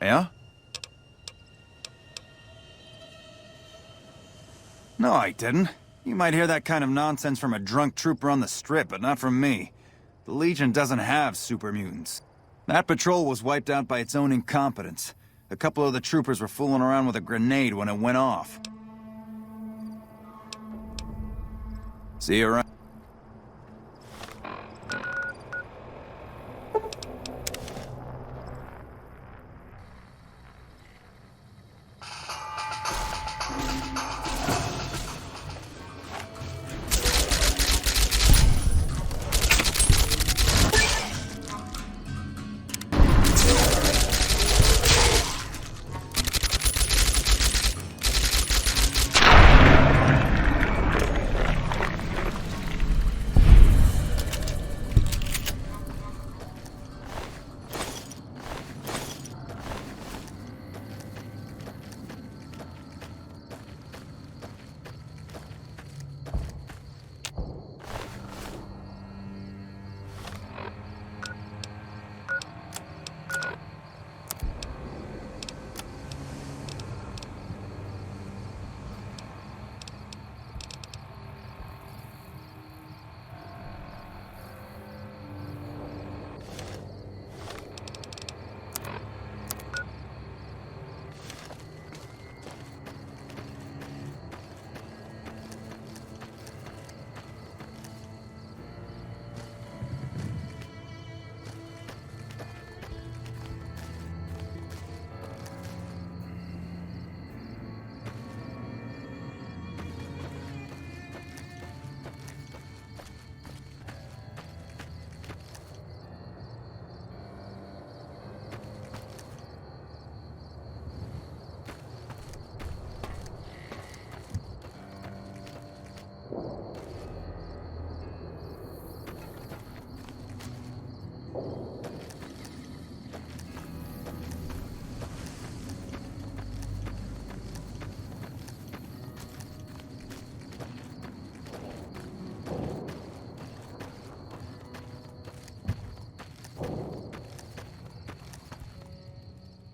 Yeah? No, I didn't. You might hear that kind of nonsense from a drunk trooper on the strip, but not from me. The Legion doesn't have super mutants. That patrol was wiped out by its own incompetence. A couple of the troopers were fooling around with a grenade when it went off. See you around.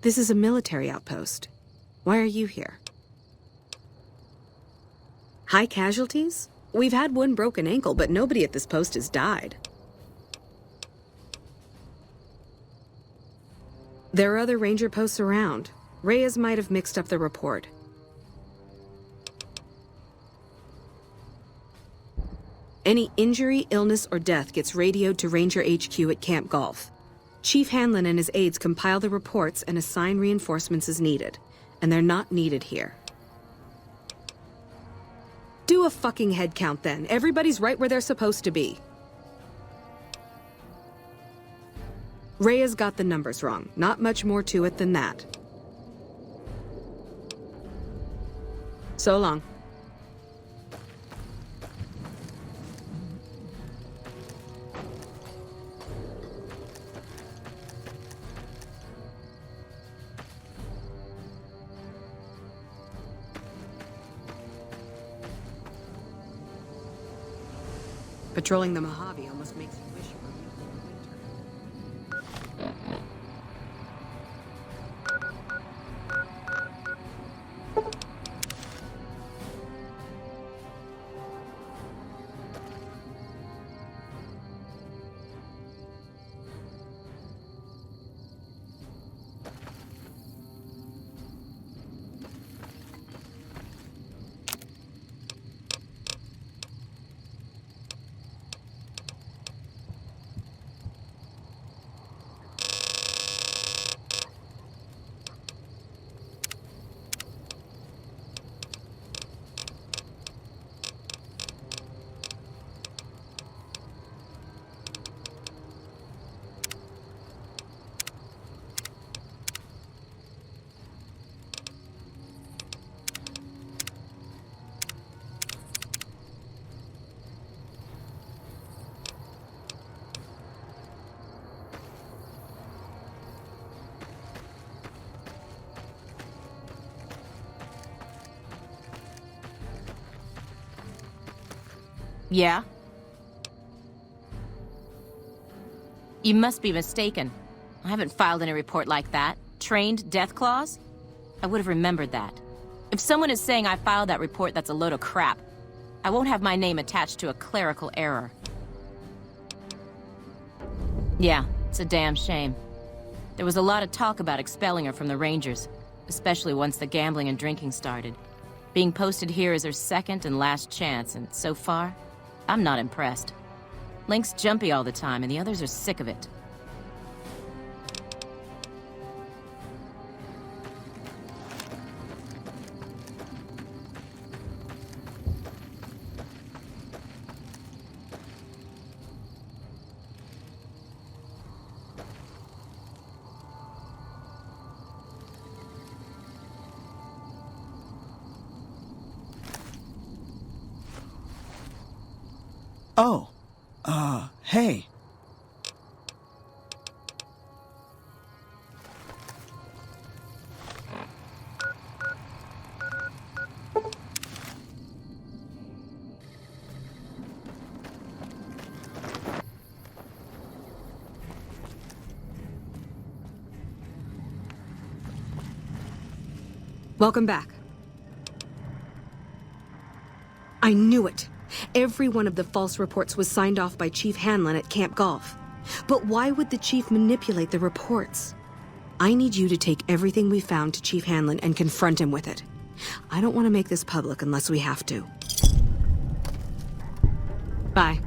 This is a military outpost. Why are you here? High casualties? We've had one broken ankle, but nobody at this post has died. There are other ranger posts around. Reyes might have mixed up the report. Any injury, illness, or death gets radioed to Ranger HQ at Camp Golf. Chief Hanlon and his aides compile the reports and assign reinforcements as needed. And they're not needed here. Do a fucking head count then. Everybody's right where they're supposed to be. Reyes got the numbers wrong. Not much more to it than that. So long. Patrolling the Mojave almost makes you wish you were in winter. Yeah? You must be mistaken. I haven't filed any report like that. trained death clause? I would have remembered that. If someone is saying I filed that report, that's a load of crap. I won't have my name attached to a clerical error. Yeah, it's a damn shame. There was a lot of talk about expelling her from the Rangers, especially once the gambling and drinking started. Being posted here is her second and last chance, and so far, I'm not impressed. Link's jumpy all the time, and the others are sick of it. Oh, hey. Welcome back. I knew it. Every one of the false reports was signed off by Chief Hanlon at Camp Golf. But why would the Chief manipulate the reports? I need you to take everything we found to Chief Hanlon and confront him with it. I don't want to make this public unless we have to. Bye.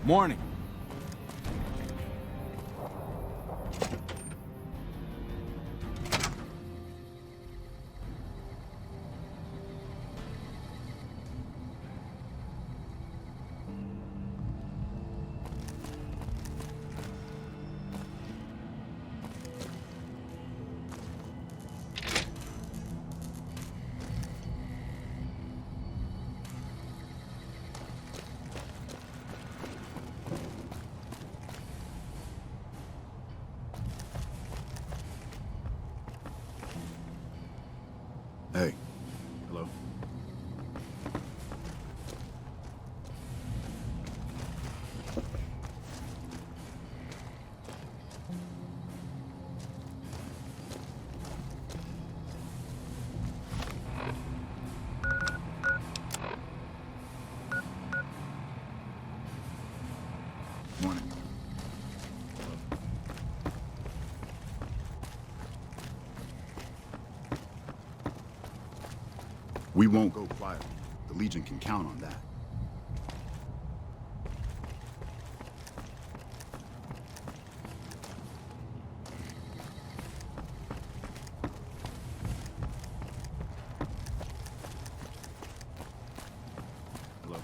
Morning. Hey. Hello. Morning. We won't go quietly. The Legion can count on that. Hello.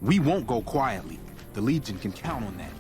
We won't go quietly. The Legion can count on that.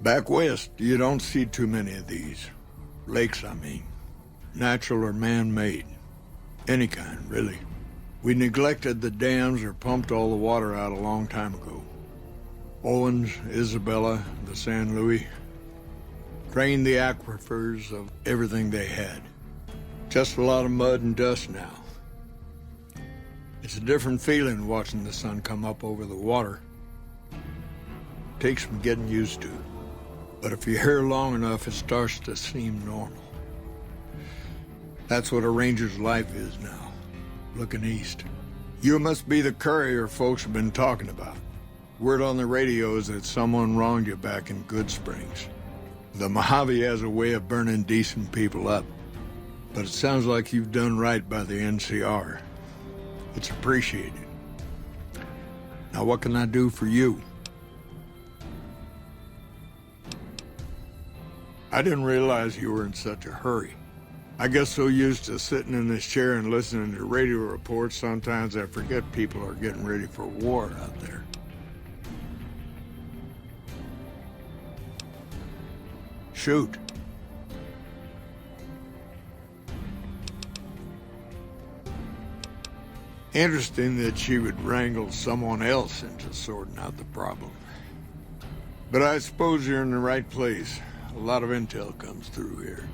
Back west, you don't see too many of these. Lakes, I mean. Natural or man-made. Any kind, really. We neglected the dams or pumped all the water out a long time ago. Owens, Isabella, the San Luis. Drained the aquifers of everything they had. Just a lot of mud and dust now. It's a different feeling watching the sun come up over the water. Takes some getting used to. But if you're here long enough, it starts to seem normal. That's what a ranger's life is now, looking east. You must be the courier folks have been talking about. Word on the radio is that someone wronged you back in Good Springs. The Mojave has a way of burning decent people up. But it sounds like you've done right by the NCR. It's appreciated. Now what can I do for you? I didn't realize you were in such a hurry. I guess so used to sitting in this chair and listening to radio reports, sometimes I forget people are getting ready for war out there. Shoot. Interesting that she would wrangle someone else into sorting out the problem. But I suppose you're in the right place. A lot of intel comes through here.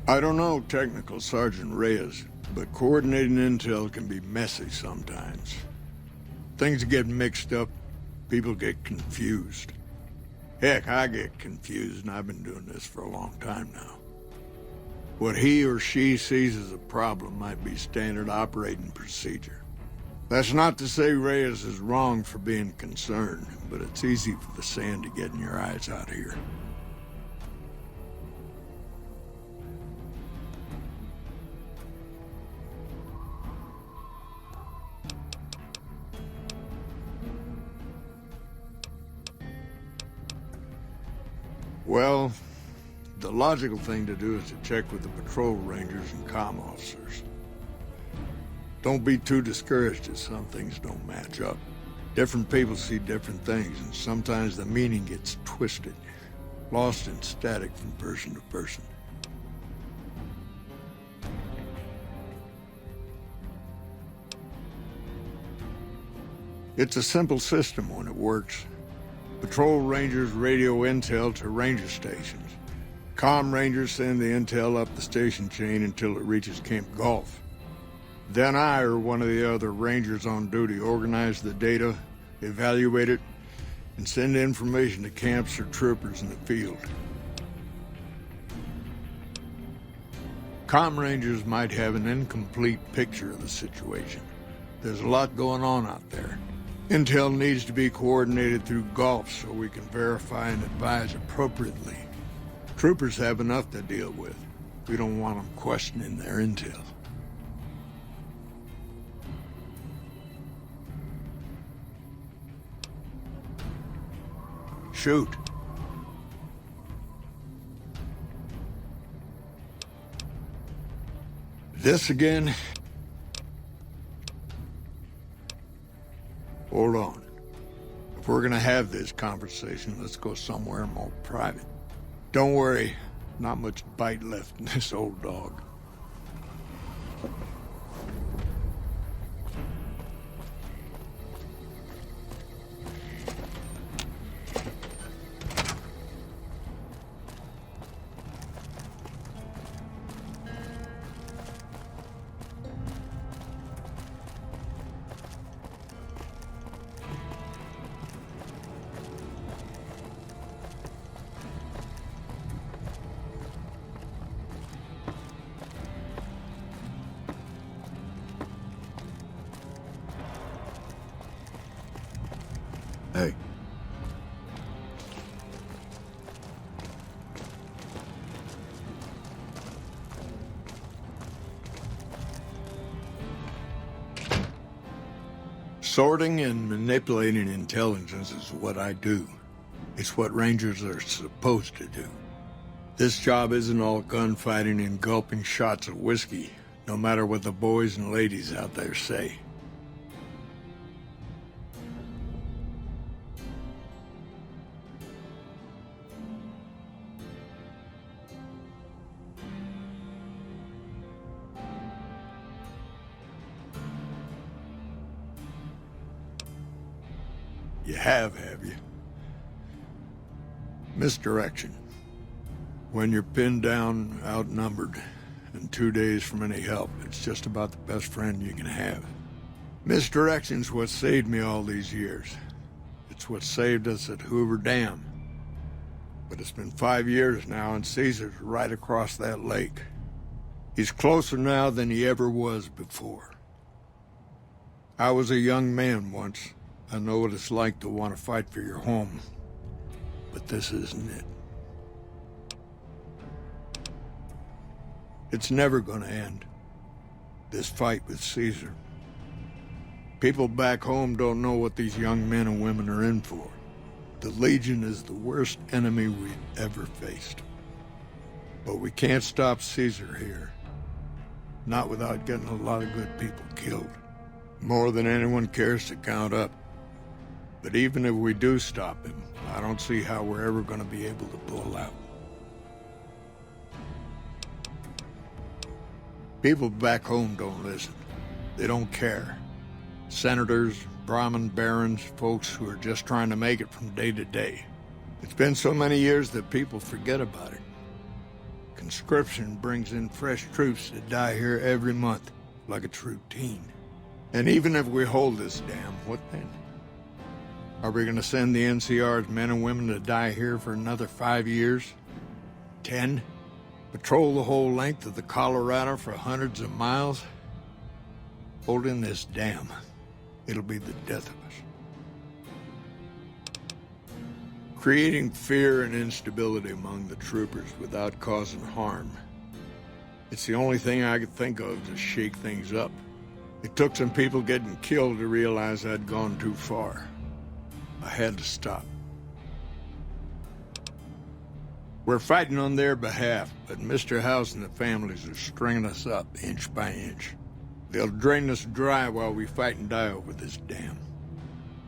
I don't know Technical Sergeant Reyes, but coordinating intel can be messy sometimes. Things get mixed up, people get confused. Heck, I get confused, and I've been doing this for a long time now. What he or she sees as a problem might be standard operating procedure. That's not to say Reyes is wrong for being concerned, but it's easy for the sand to get in your eyes out here. Well, the logical thing to do is to check with the patrol rangers and comm officers. Don't be too discouraged if some things don't match up. Different people see different things, and sometimes the meaning gets twisted, lost in static from person to person. It's a simple system when it works. Patrol rangers radio intel to ranger stations. Comm rangers send the intel up the station chain until it reaches Camp Golf. Then I or one of the other rangers on duty organize the data, evaluate it, and send information to camps or troopers in the field. Comm rangers might have an incomplete picture of the situation. There's a lot going on out there. Intel needs to be coordinated through Golf so we can verify and advise appropriately. Troopers have enough to deal with. We don't want them questioning their intel. Shoot. This again? Hold on. If we're gonna have this conversation, let's go somewhere more private. Don't worry, not much bite left in this old dog. Hey. Sorting and manipulating intelligence is what I do. It's what Rangers are supposed to do. This job isn't all gunfighting and gulping shots of whiskey, no matter what the boys and ladies out there say. You have you? Misdirection. When you're pinned down, outnumbered, and 2 days from any help, it's just about the best friend you can have. Misdirection's what saved me all these years. It's what saved us at Hoover Dam. But it's been 5 years now, and Caesar's right across that lake. He's closer now than he ever was before. I was a young man once. I know what it's like to want to fight for your home, but this isn't it. It's never gonna end, this fight with Caesar. People back home don't know what these young men and women are in for. The Legion is the worst enemy we've ever faced. But we can't stop Caesar here. Not without getting a lot of good people killed. More than anyone cares to count up. But even if we do stop him, I don't see how we're ever going to be able to pull out. People back home don't listen. They don't care. Senators, Brahmin barons, folks who are just trying to make it from day to day. It's been so many years that people forget about it. Conscription brings in fresh troops that die here every month, like it's routine. And even if we hold this dam, what then? Are we going to send the NCR's men and women to die here for another 5 years? 10? Patrol the whole length of the Colorado for hundreds of miles? Holding this dam, it'll be the death of us. Creating fear and instability among the troopers without causing harm. It's the only thing I could think of to shake things up. It took some people getting killed to realize I'd gone too far. I had to stop. We're fighting on their behalf, but Mr. House and the families are stringing us up inch by inch. They'll drain us dry while we fight and die over this dam.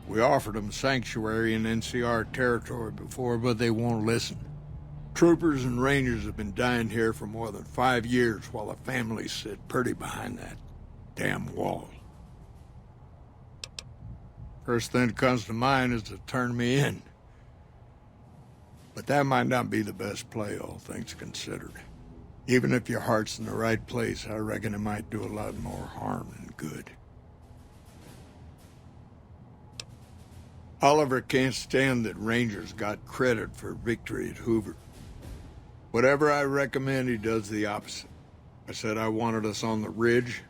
We offered them sanctuary in NCR territory before, but they won't listen. Troopers and rangers have been dying here for more than 5 years while the families sit pretty behind that damn wall. First thing that comes to mind is to turn me in. But that might not be the best play, all things considered. Even if your heart's in the right place, I reckon it might do a lot more harm than good. Oliver can't stand that Rangers got credit for victory at Hoover. Whatever I recommend, he does the opposite. I said I wanted us on the ridge.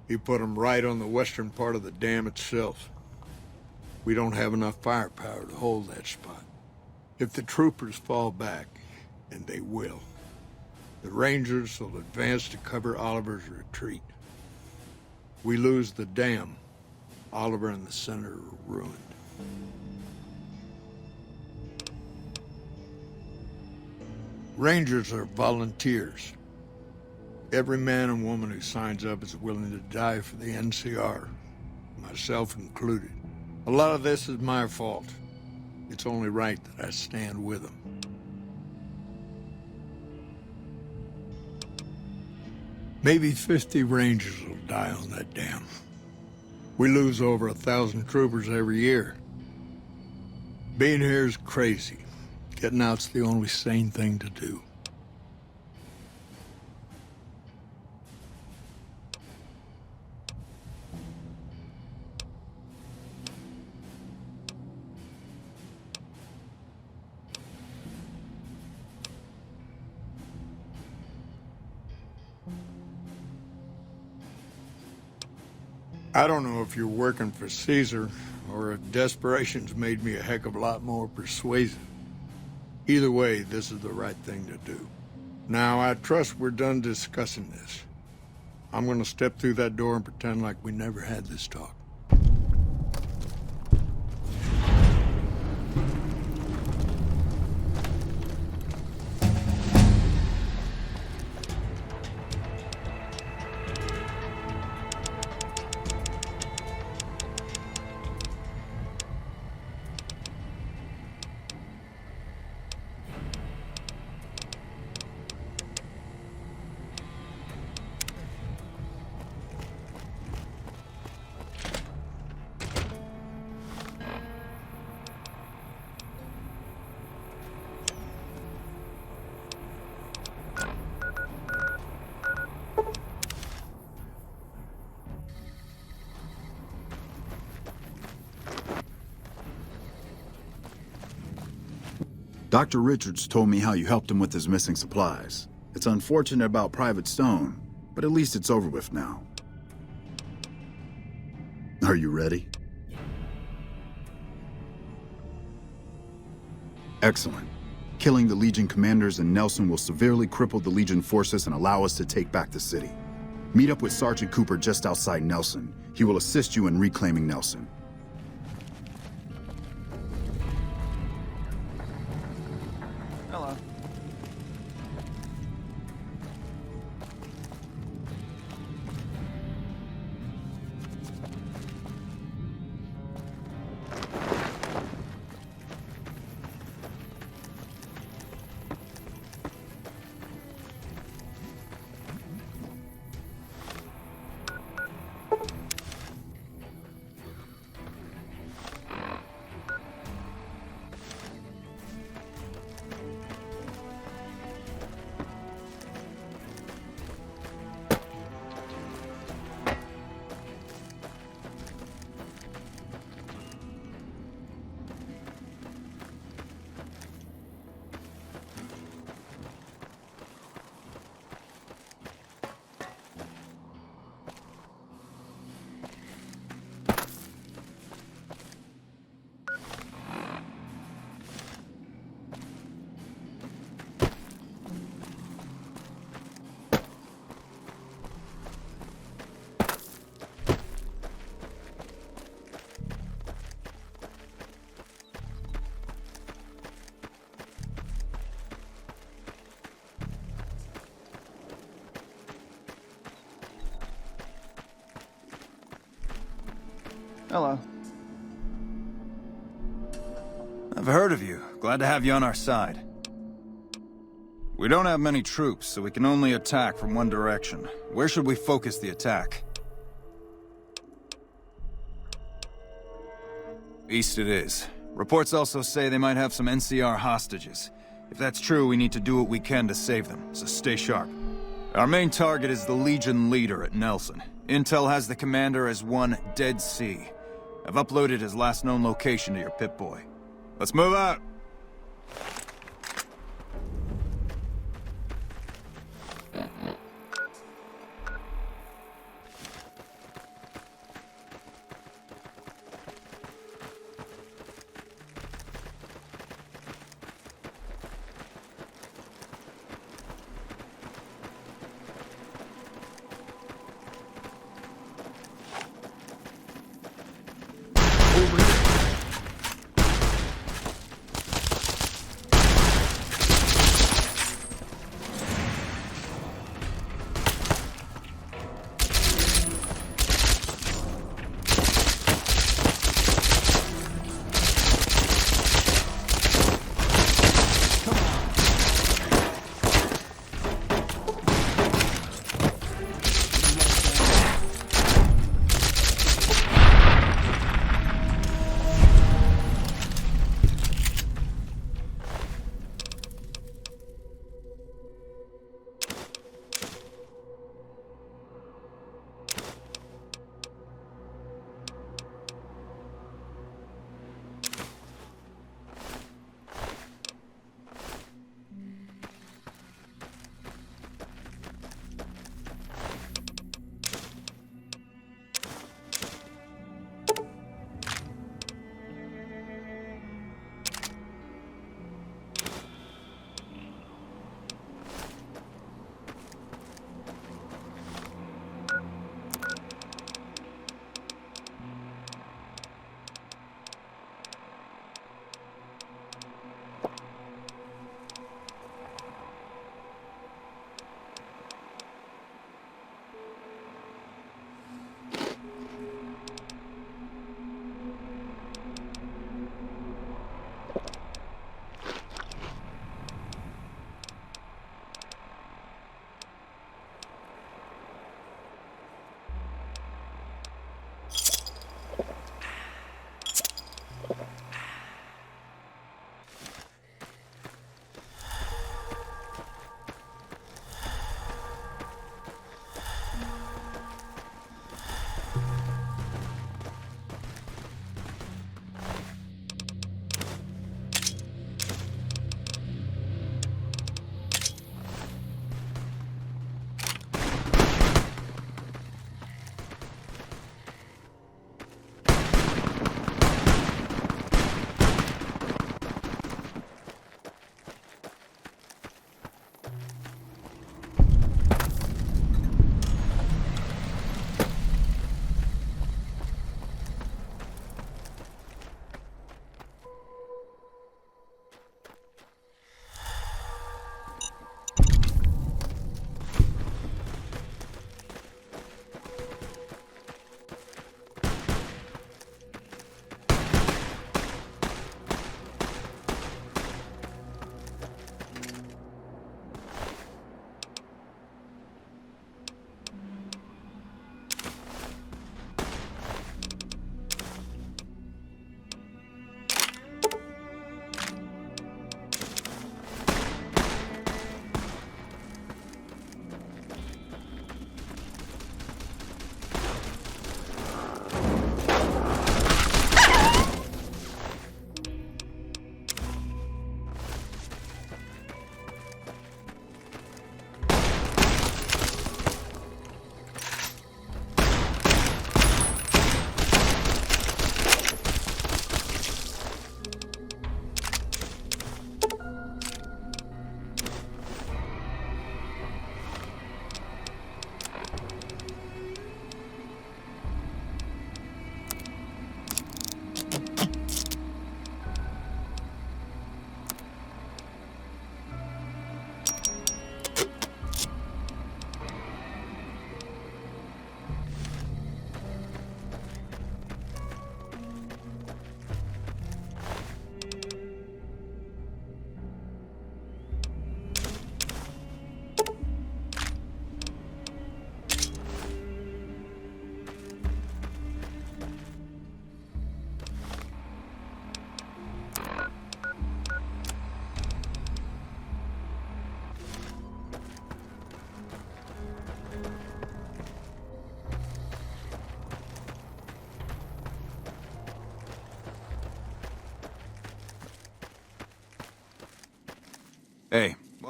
He put them right on the western part of the dam itself. We don't have enough firepower to hold that spot. If the troopers fall back, and they will, the Rangers will advance to cover Oliver's retreat. We lose the dam, Oliver and the center are ruined. Rangers are volunteers. Every man and woman who signs up is willing to die for the NCR, myself included. A lot of this is my fault. It's only right that I stand with them. Maybe 50 Rangers will die on that dam. We lose over 1,000 troopers every year. Being here is crazy. Getting out's the only sane thing to do. I don't know if you're working for Caesar, or if desperation's made me a heck of a lot more persuasive. Either way, this is the right thing to do. Now, I trust we're done discussing this. I'm gonna step through that door and pretend like we never had this talk. Dr. Richards told me how you helped him with his missing supplies. It's unfortunate about Private Stone, but at least it's over with now. Are you ready? Excellent. Killing the Legion commanders and Nelson will severely cripple the Legion forces and allow us to take back the city. Meet up with Sergeant Cooper just outside Nelson. He will assist you in reclaiming Nelson. Hello. Hello. I've heard of you. Glad to have you on our side. We don't have many troops, so we can only attack from one direction. Where should we focus the attack? East it is. Reports also say they might have some NCR hostages. If that's true, we need to do what we can to save them, so stay sharp. Our main target is the Legion leader at Nelson. Intel has the commander as one Dead Sea. I've uploaded his last known location to your Pip-Boy. Let's move out!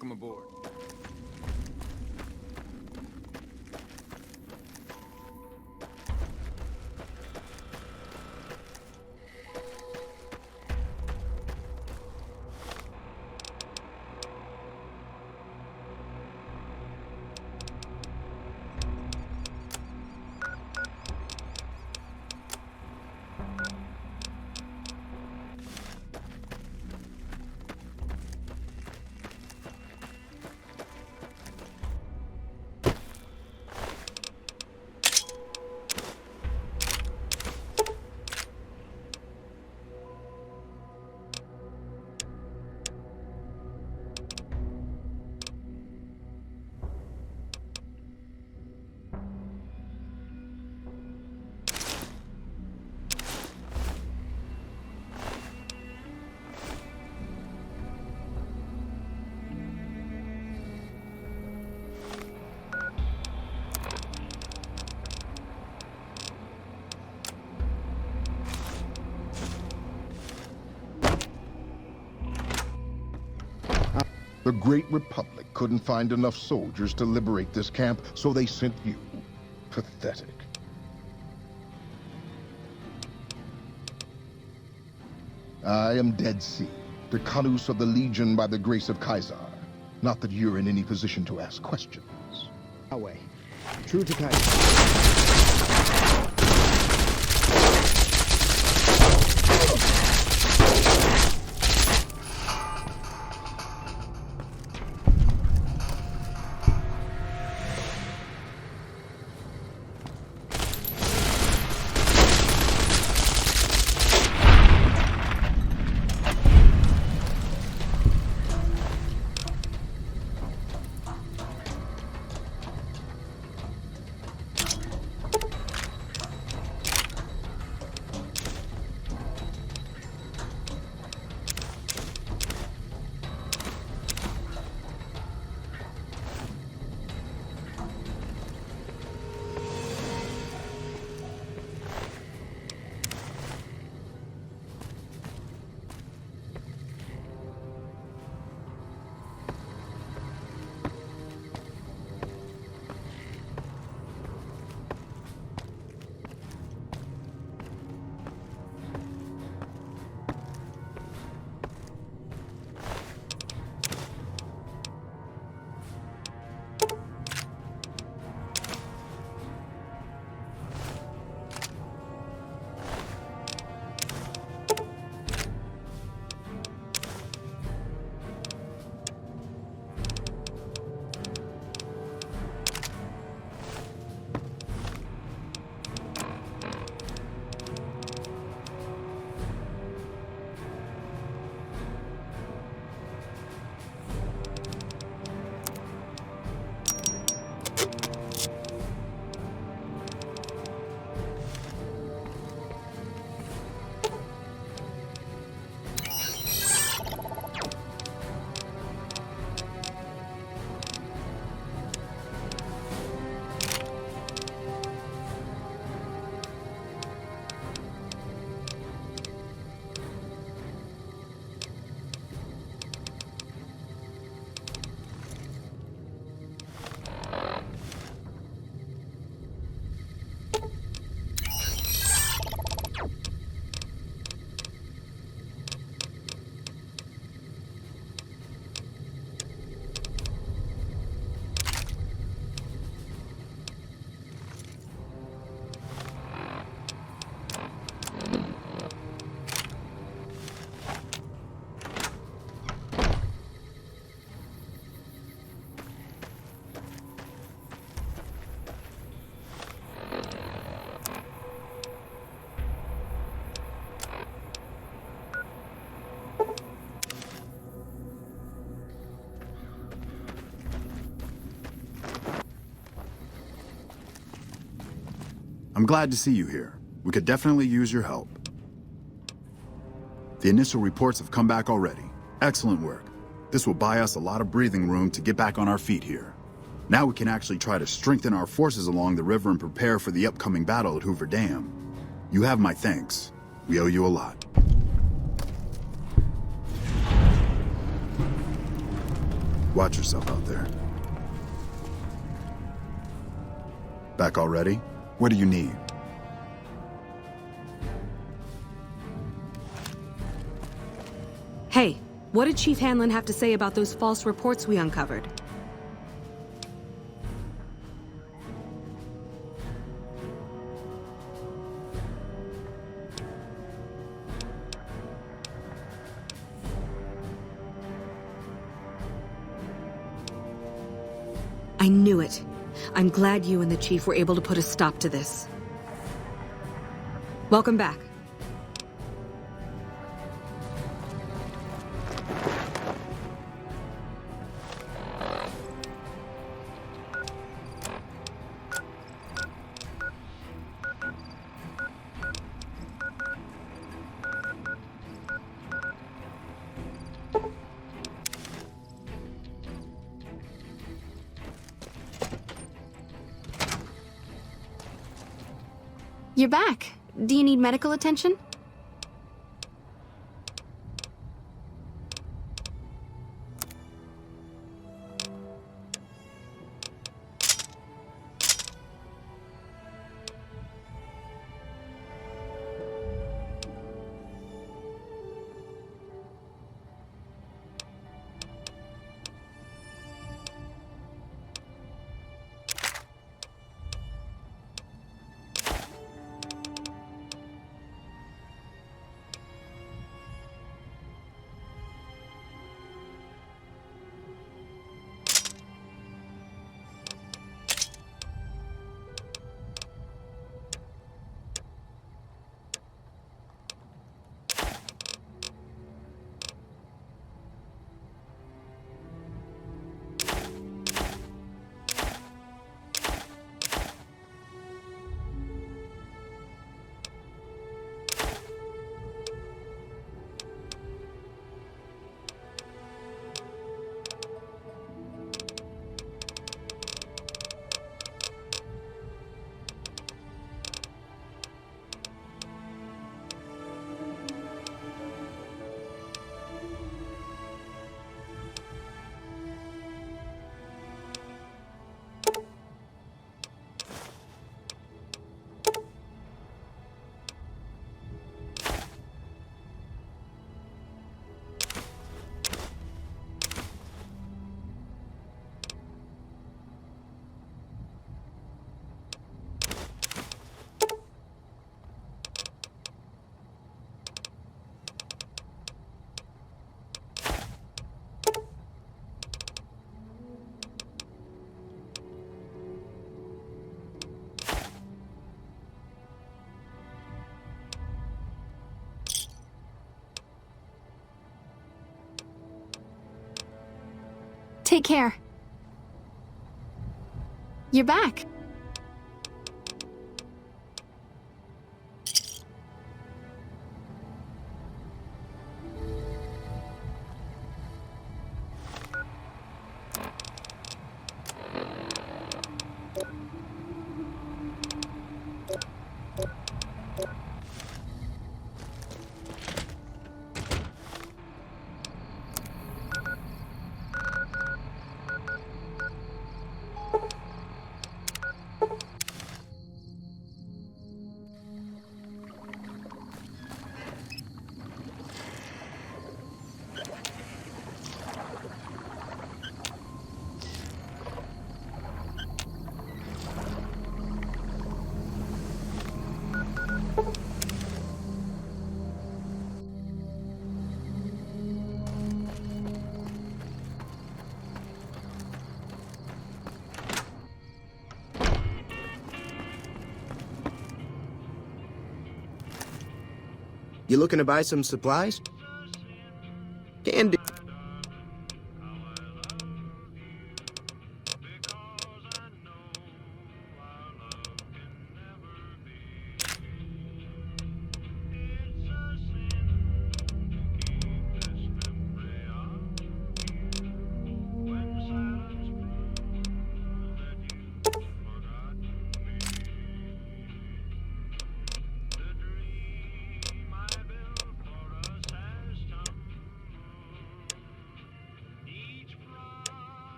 Welcome aboard. The Great Republic couldn't find enough soldiers to liberate this camp, so they sent you. Pathetic. I am Dead Sea, the Kalus of the Legion by the grace of Kaisar. Not that you're in any position to ask questions. Away. True to Kaisar. I'm glad to see you here. We could definitely use your help. The initial reports have come back already. Excellent work. This will buy us a lot of breathing room to get back on our feet here. Now we can actually try to strengthen our forces along the river and prepare for the upcoming battle at Hoover Dam. You have my thanks. We owe you a lot. Watch yourself out there. Back already? What do you need? Hey, what did Chief Hanlon have to say about those false reports we uncovered? I knew it. I'm glad you and the Chief were able to put a stop to this. Welcome back. You're back. Do you need medical attention? Take care. You're back. You looking to buy some supplies? Can do.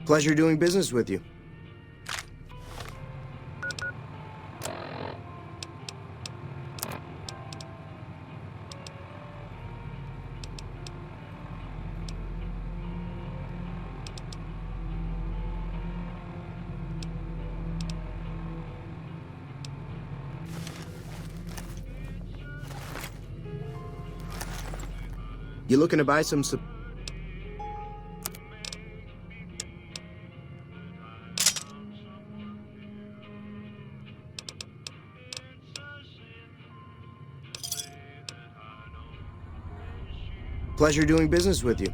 Pleasure doing business with you. You looking to buy some Pleasure doing business with you.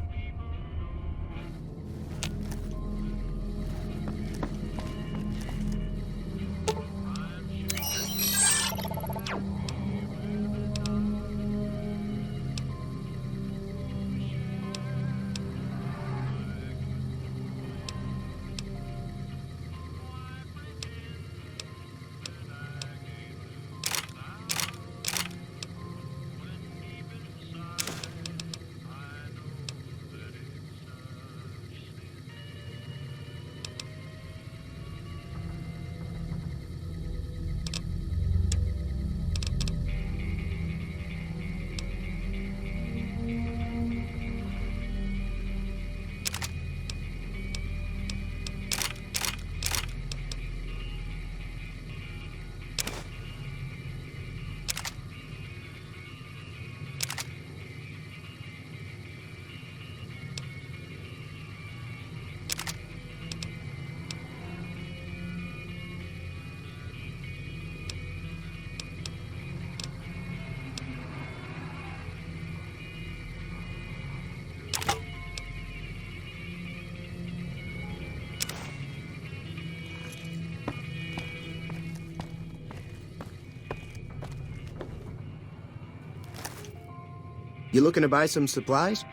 You looking to buy some supplies?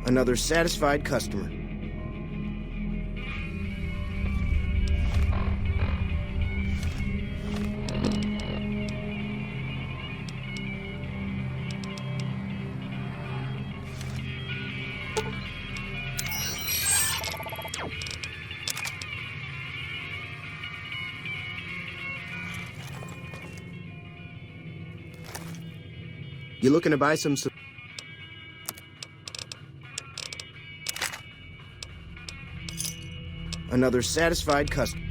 Another satisfied customer. You looking to buy some Another satisfied customer.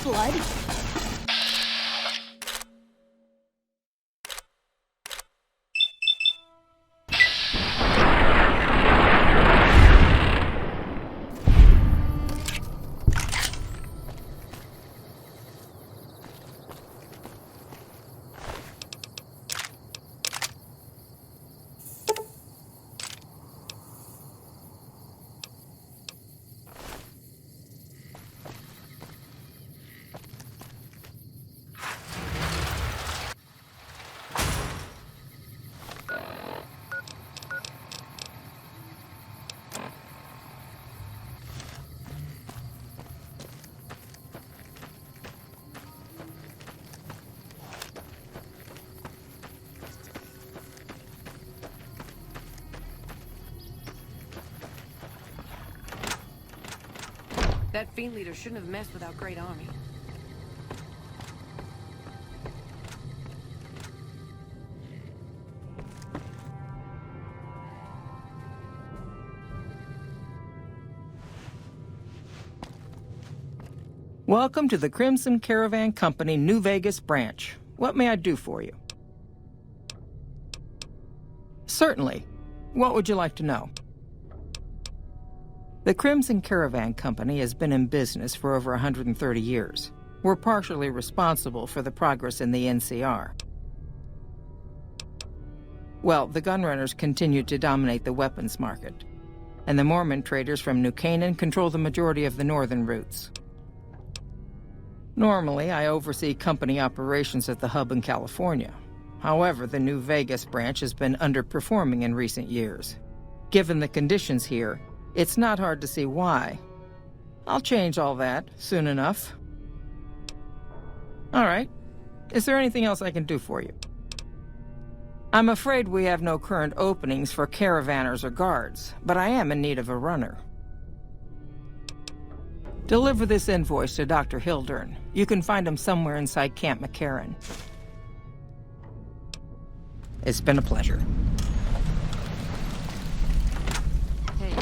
Blood? That fiend leader shouldn't have messed with our great army. Welcome to the Crimson Caravan Company New Vegas branch. What may I do for you? Certainly. What would you like to know? The Crimson Caravan Company has been in business for over 130 years. We're partially responsible for the progress in the NCR. Well, the gunrunners continue to dominate the weapons market, and the Mormon traders from New Canaan control the majority of the northern routes. Normally, I oversee company operations at the hub in California. However, the New Vegas branch has been underperforming in recent years. Given the conditions here, it's not hard to see why. I'll change all that soon enough. All right. Is there anything else I can do for you? I'm afraid we have no current openings for caravanners or guards, but I am in need of a runner. Deliver this invoice to Dr. Hildern. You can find him somewhere inside Camp McCarran. It's been a pleasure. Hey.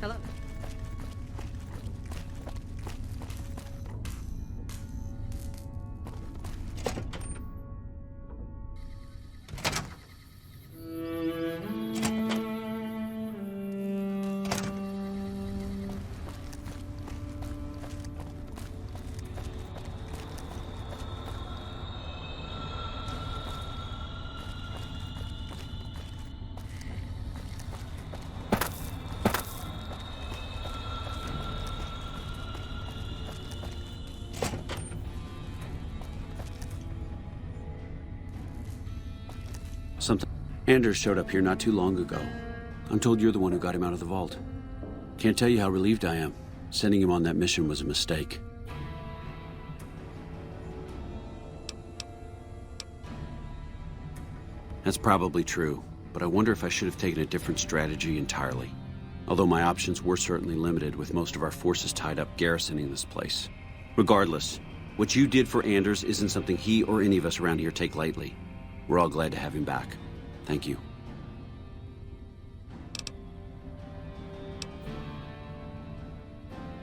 Hello. Anders showed up here not too long ago. I'm told you're the one who got him out of the vault. Can't tell you how relieved I am. Sending him on that mission was a mistake. That's probably true, but I wonder if I should have taken a different strategy entirely. Although my options were certainly limited with most of our forces tied up garrisoning this place. Regardless, what you did for Anders isn't something he or any of us around here take lightly. We're all glad to have him back. Thank you.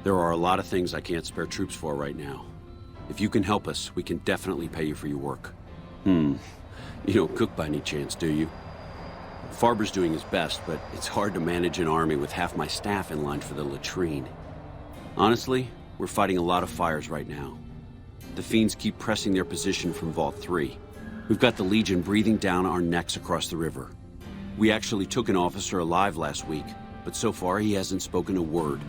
There are a lot of things I can't spare troops for right now. If you can help us, we can definitely pay you for your work. You don't cook by any chance, do you? Farber's doing his best, but it's hard to manage an army with half my staff in line for the latrine. Honestly, we're fighting a lot of fires right now. The fiends keep pressing their position from Vault 3. We've got the Legion breathing down our necks across the river. We actually took an officer alive last week, but so far he hasn't spoken a word.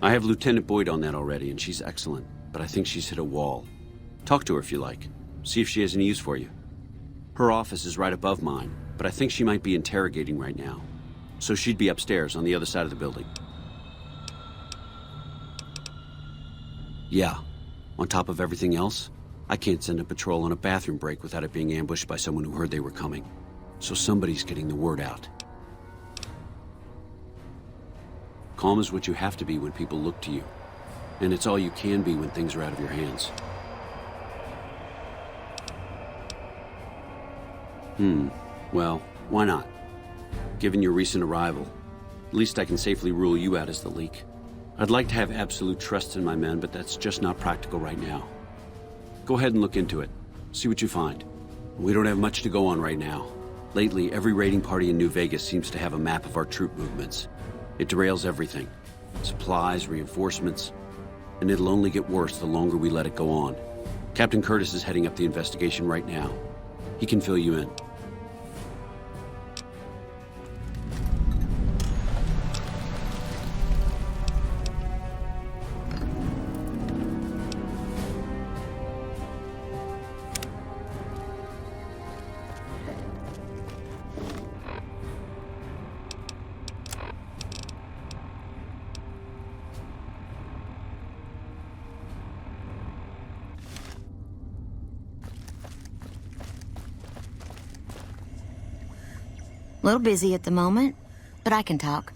I have Lieutenant Boyd on that already, and she's excellent, but I think she's hit a wall. Talk to her if you like. See if she has any use for you. Her office is right above mine, but I think she might be interrogating right now. So she'd be upstairs on the other side of the building. Yeah, on top of everything else, I can't send a patrol on a bathroom break without it being ambushed by someone who heard they were coming. So somebody's getting the word out. Calm is what you have to be when people look to you. And it's all you can be when things are out of your hands. Well, why not? Given your recent arrival, at least I can safely rule you out as the leak. I'd like to have absolute trust in my men, but that's just not practical right now. Go ahead and look into it. See what you find. We don't have much to go on right now. Lately, every raiding party in New Vegas seems to have a map of our troop movements. It derails everything. Supplies, reinforcements. And it'll only get worse the longer we let it go on. Captain Curtis is heading up the investigation right now. He can fill you in. A little busy at the moment, but I can talk.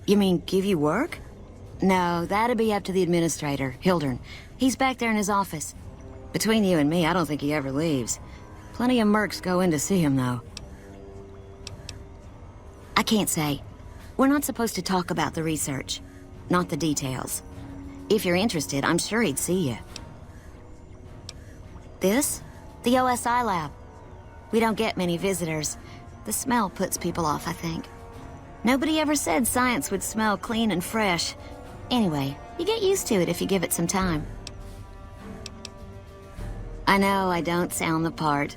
You mean give you work? No, that'd be up to the administrator, Hildern. He's back there in his office. Between you and me, I don't think he ever leaves. Plenty of mercs go in to see him, though. I can't say. We're not supposed to talk about the research, not the details. If you're interested, I'm sure he'd see you. This? The OSI lab. We don't get many visitors. The smell puts people off, I think. Nobody ever said science would smell clean and fresh. Anyway, you get used to it if you give it some time. I know I don't sound the part.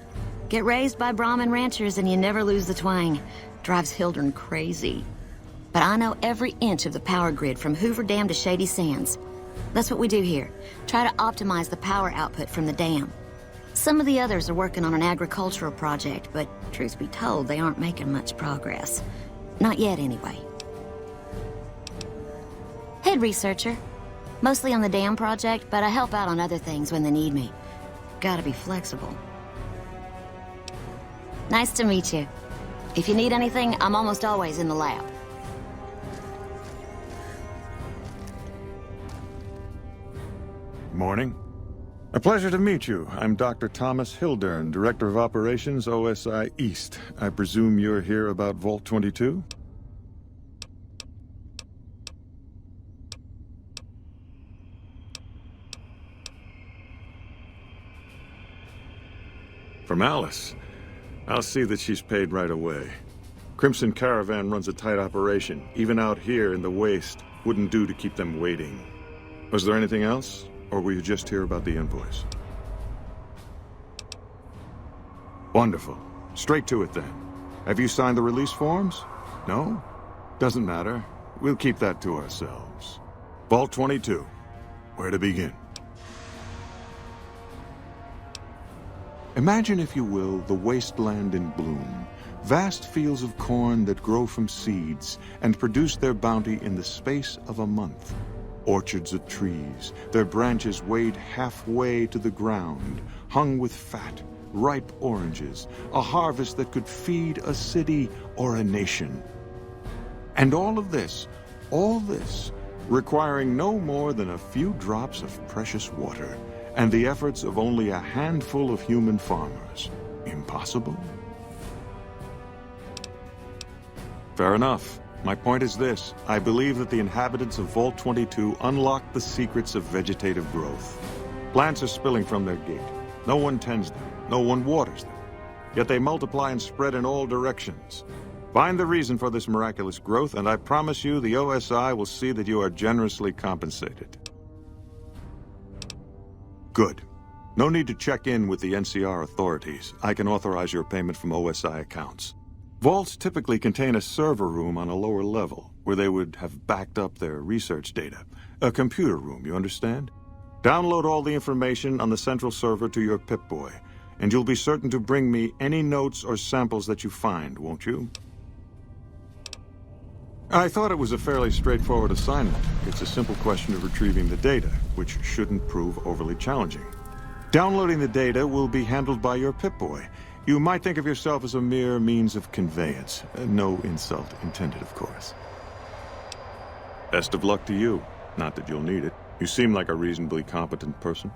Get raised by Brahmin ranchers and you never lose the twang. Drives Hildern crazy. But I know every inch of the power grid from Hoover Dam to Shady Sands. That's what we do here. Try to optimize the power output from the dam. Some of the others are working on an agricultural project, but truth be told, they aren't making much progress. Not yet, anyway. Head researcher. Mostly on the dam project, but I help out on other things when they need me. Gotta be flexible. Nice to meet you. If you need anything, I'm almost always in the lab. Morning. A pleasure to meet you. I'm Dr. Thomas Hildern, Director of Operations, OSI East. I presume you're here about Vault 22? From Alice. I'll see that she's paid right away. Crimson Caravan runs a tight operation. Even out here in the waste, wouldn't do to keep them waiting. Was there anything else? Or were you just here about the invoice? Wonderful. Straight to it then. Have you signed the release forms? No? Doesn't matter. We'll keep that to ourselves. Vault 22. Where to begin? Imagine, if you will, the wasteland in bloom. Vast fields of corn that grow from seeds and produce their bounty in the space of a month. Orchards of trees, their branches weighed halfway to the ground, hung with fat, ripe oranges, a harvest that could feed a city or a nation. And all this, requiring no more than a few drops of precious water, and the efforts of only a handful of human farmers. Impossible? Fair enough. My point is this. I believe that the inhabitants of Vault 22 unlocked the secrets of vegetative growth. Plants are spilling from their gate. No one tends them. No one waters them. Yet they multiply and spread in all directions. Find the reason for this miraculous growth, and I promise you the OSI will see that you are generously compensated. Good. No need to check in with the NCR authorities. I can authorize your payment from OSI accounts. Vaults typically contain a server room on a lower level, where they would have backed up their research data. A computer room, you understand? Download all the information on the central server to your Pip-Boy, and you'll be certain to bring me any notes or samples that you find, won't you? I thought it was a fairly straightforward assignment. It's a simple question of retrieving the data, which shouldn't prove overly challenging. Downloading the data will be handled by your Pip-Boy. You might think of yourself as a mere means of conveyance. No insult intended, of course. Best of luck to you. Not that you'll need it. You seem like a reasonably competent person.